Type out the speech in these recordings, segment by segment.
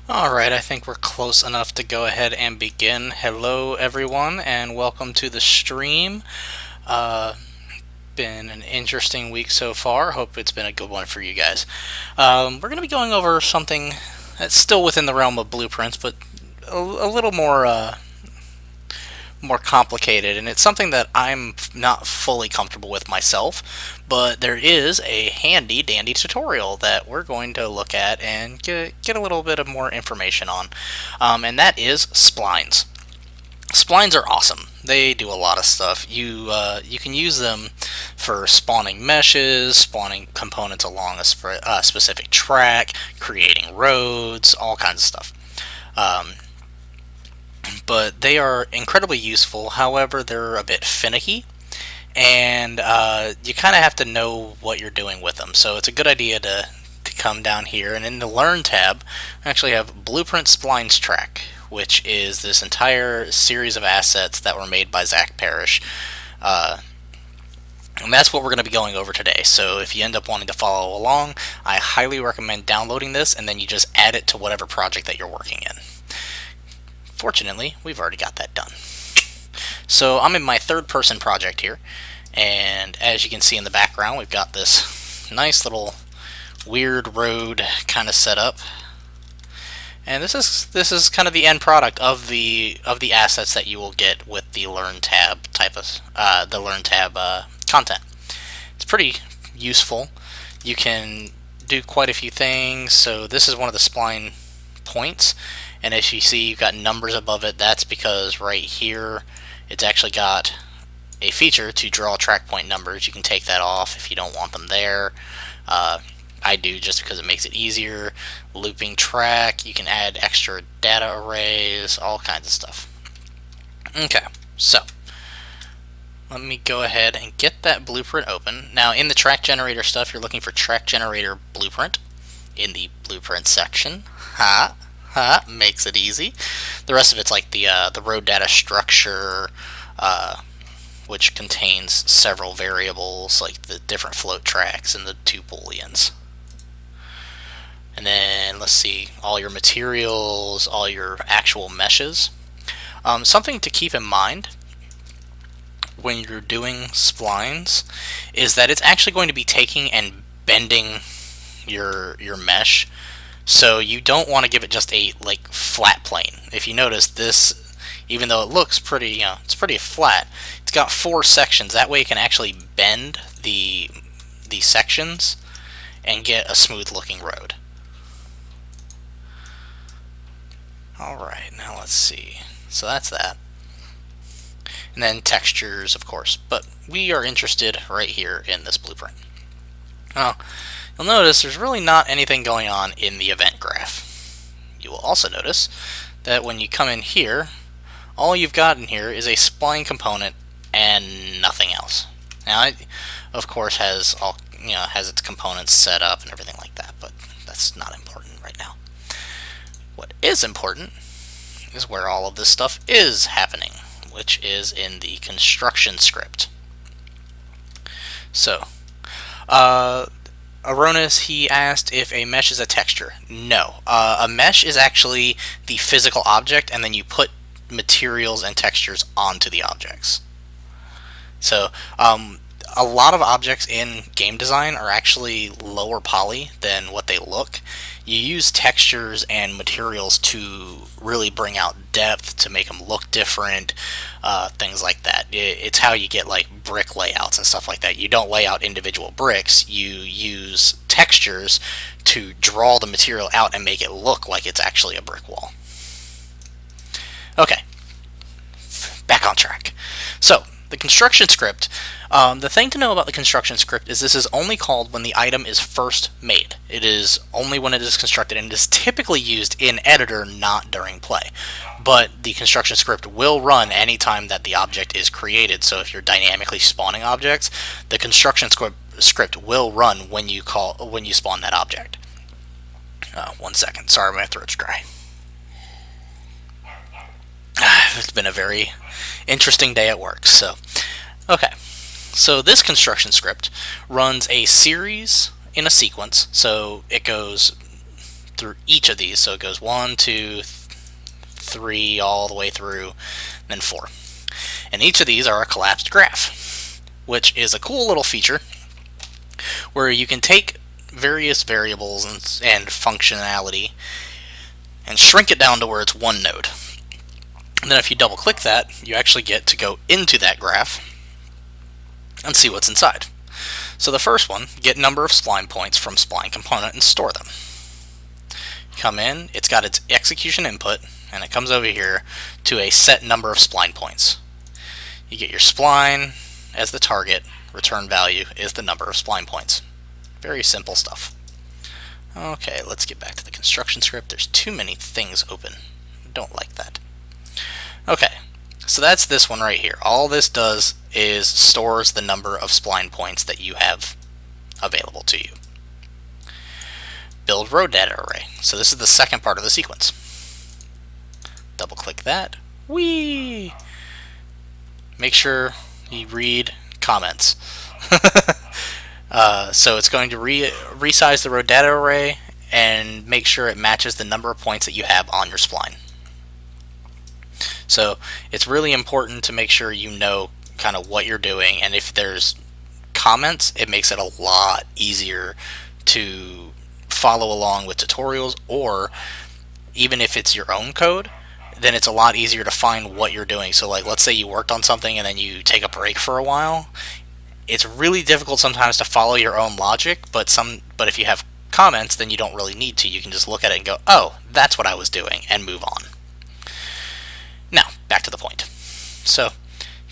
Alright, I think we're close enough to go ahead and begin. Hello, everyone, and welcome to the stream. Uh, been an interesting week so far. Hope it's been a good one for you guys. We're going to be going over something that's still within the realm of blueprints, but a little more complicated, and it's something that I'm not fully comfortable with myself, but there is a handy dandy tutorial that we're going to look at and get a little bit of more information on, and that is splines. Splines are awesome. They do a lot of stuff. You can use them for spawning meshes, spawning components along a specific track, creating roads, all kinds of stuff. Um, but they are incredibly useful. However, they're a bit finicky, and you kind of have to know what you're doing with them. So it's a good idea to come down here, and in the Learn tab, I actually have Blueprint Splines Track, which is this entire series of assets that were made by Zach Parrish. And that's what we're going to be going over today. So if you end up wanting to follow along, I highly recommend downloading this, and then you just add it to whatever project that you're working in. Fortunately, we've already got that done. So I'm in my third person project here, and as you can see in the background, we've got this nice little weird road kind of set up. And this is kind of the end product of the assets that you will get with the Learn tab content. It's pretty useful. You can do quite a few things. So this is one of the spline points, and as you see, you've got numbers above it. That's because right here it's actually got a feature to draw track point numbers. You can take that off if you don't want them there. I do, just because it makes it easier. Looping track, you can add extra data arrays, all kinds of stuff. Okay, so let me go ahead and get that blueprint open. Now in the track generator stuff, you're looking for track generator blueprint in the blueprint section. Makes it easy. The rest of it's like the road data structure, which contains several variables like the different float tracks and the two booleans. And then let's see, all your materials, all your actual meshes. Something to keep in mind when you're doing splines is that it's actually going to be taking and bending your mesh. So you don't want to give it just a flat plane. If you notice this, even though it looks pretty, it's pretty flat, it's got 4 sections. That way it can actually bend the sections and get a smooth looking road. Alright, now let's see. So that's that. And then textures, of course. But we are interested right here in this blueprint. Now, you'll notice there's really not anything going on in the event graph. You will also notice that when you come in here, all you've got in here is a spline component and nothing else. Now, it, of course, has its components set up and everything like that, but that's not important right now. What is important is where all of this stuff is happening, which is in the construction script. So, Aronis, he asked if a mesh is a texture. No. A mesh is actually the physical object, and then you put materials and textures onto the objects. So, a lot of objects in game design are actually lower poly than what they look. You use textures and materials to really bring out depth, to make them look different, things like that. It's how you get like brick layouts and stuff like that. You don't lay out individual bricks, you use textures to draw the material out and make it look like it's actually a brick wall. Okay, back on track. So, the construction script. The thing to know about the construction script is this is only called when the item is first made. It is only when it is constructed, and it is typically used in editor, not during play. But the construction script will run anytime that the object is created. So if you're dynamically spawning objects, the construction script will run when you spawn that object. 1 second. Sorry, my throat's dry. It's been a very interesting day at work. So, okay. So this construction script runs a series in a sequence. So it goes through each of these. So it goes 1, 2, 3, all the way through, then 4. And each of these are a collapsed graph, which is a cool little feature where you can take various variables and functionality and shrink it down to where it's one node. And then if you double click that, you actually get to go into that graph and see what's inside. So the first one, get number of spline points from spline component and store them. Come in, it's got its execution input, and it comes over here to a set number of spline points. You get your spline as the target, return value is the number of spline points. Very simple stuff. Okay, let's get back to the construction script. There's too many things open. Don't like that. Okay, so that's this one right here. All this does is stores the number of spline points that you have available to you. Build row data array. So this is the second part of the sequence. Double click that. Whee! Make sure you read comments. So it's going to resize the row data array and make sure it matches the number of points that you have on your spline. So it's really important to make sure you know kind of what you're doing, and if there's comments, it makes it a lot easier to follow along with tutorials, or even if it's your own code, then it's a lot easier to find what you're doing. So like, let's say you worked on something and then you take a break for a while. It's really difficult sometimes to follow your own logic, but if you have comments, then you don't really need to. You can just look at it and go, oh, that's what I was doing, and move on. Now, back to the point. So,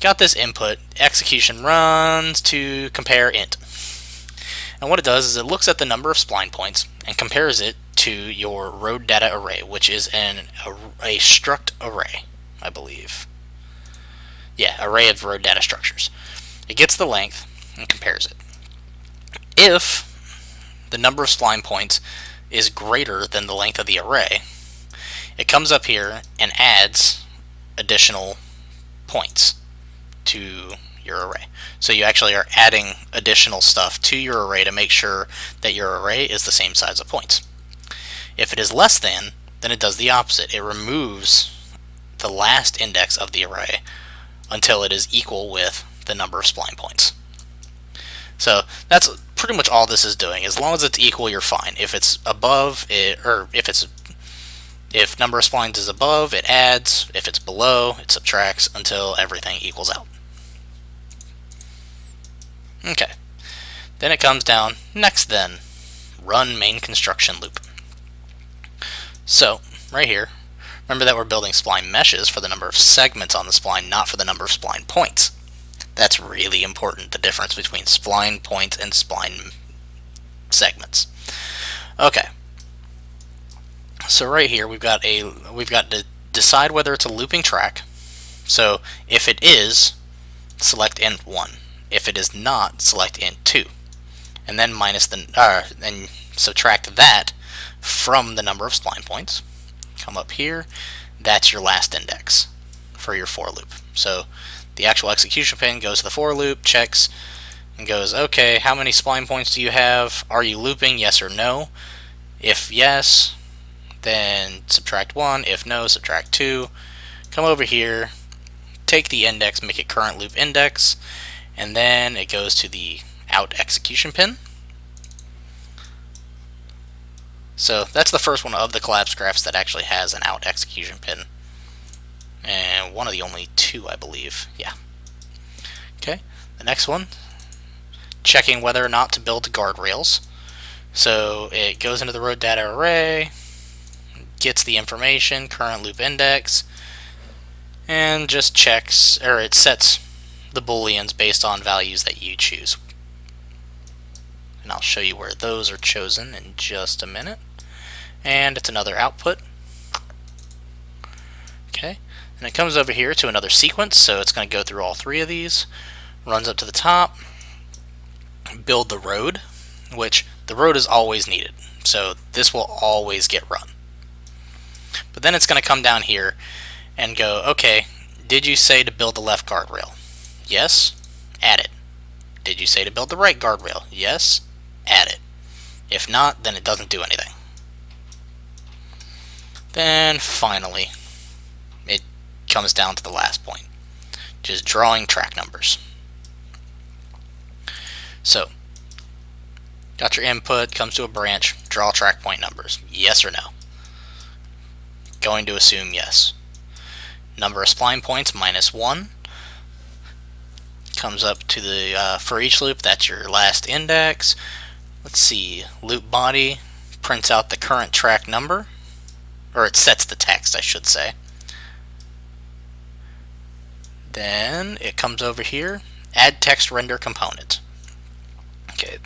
got this input, execution runs to compare int. And what it does is it looks at the number of spline points and compares it to your row data array, which is a struct array, I believe. Yeah, array of row data structures. It gets the length and compares it. If the number of spline points is greater than the length of the array, it comes up here and adds additional points to your array. So you actually are adding additional stuff to your array to make sure that your array is the same size of points. If it is less than, then it does the opposite. It removes the last index of the array until it is equal with the number of spline points. So that's pretty much all this is doing. As long as it's equal, you're fine. If it's above it, or if number of splines is above, it adds. If it's below, it subtracts until everything equals out. Okay. Then it comes down, next then, run main construction loop. So, right here, remember that we're building spline meshes for the number of segments on the spline, not for the number of spline points. That's really important, the difference between spline points and spline segments. Okay. So right here we've got to decide whether it's a looping track. So if it is, select int 1. If it is not, select int 2. And then and subtract that from the number of spline points. Come up here. That's your last index for your for loop. So the actual execution pin goes to the for loop, checks, and goes, okay, how many spline points do you have? Are you looping, yes or no? If yes, then subtract 1. If no, subtract 2. Come over here, take the index, make it current loop index, and then it goes to the out execution pin. So that's the first one of the collapse graphs that actually has an out execution pin. And one of the only two, I believe. Yeah. Okay, the next one, checking whether or not to build guardrails. So it goes into the row data array, gets the information, current loop index, and just checks, or it sets the booleans based on values that you choose. And I'll show you where those are chosen in just a minute. And it's another output. Okay, and it comes over here to another sequence, so it's going to go through all three of these, runs up to the top, build the road, which the road is always needed, so this will always get run. But then it's going to come down here and go, okay, did you say to build the left guardrail? Yes, add it. Did you say to build the right guardrail? Yes, add it. If not, then it doesn't do anything. Then finally, it comes down to the last point, just drawing track numbers. So, got your input, comes to a branch, draw track point numbers. Yes or no? Going to assume yes. Number of spline points -1. Comes up to the, for each loop, that's your last index. Let's see, loop body prints out the current track number, or it sets the text, I should say. Then it comes over here, add text render component. Okay,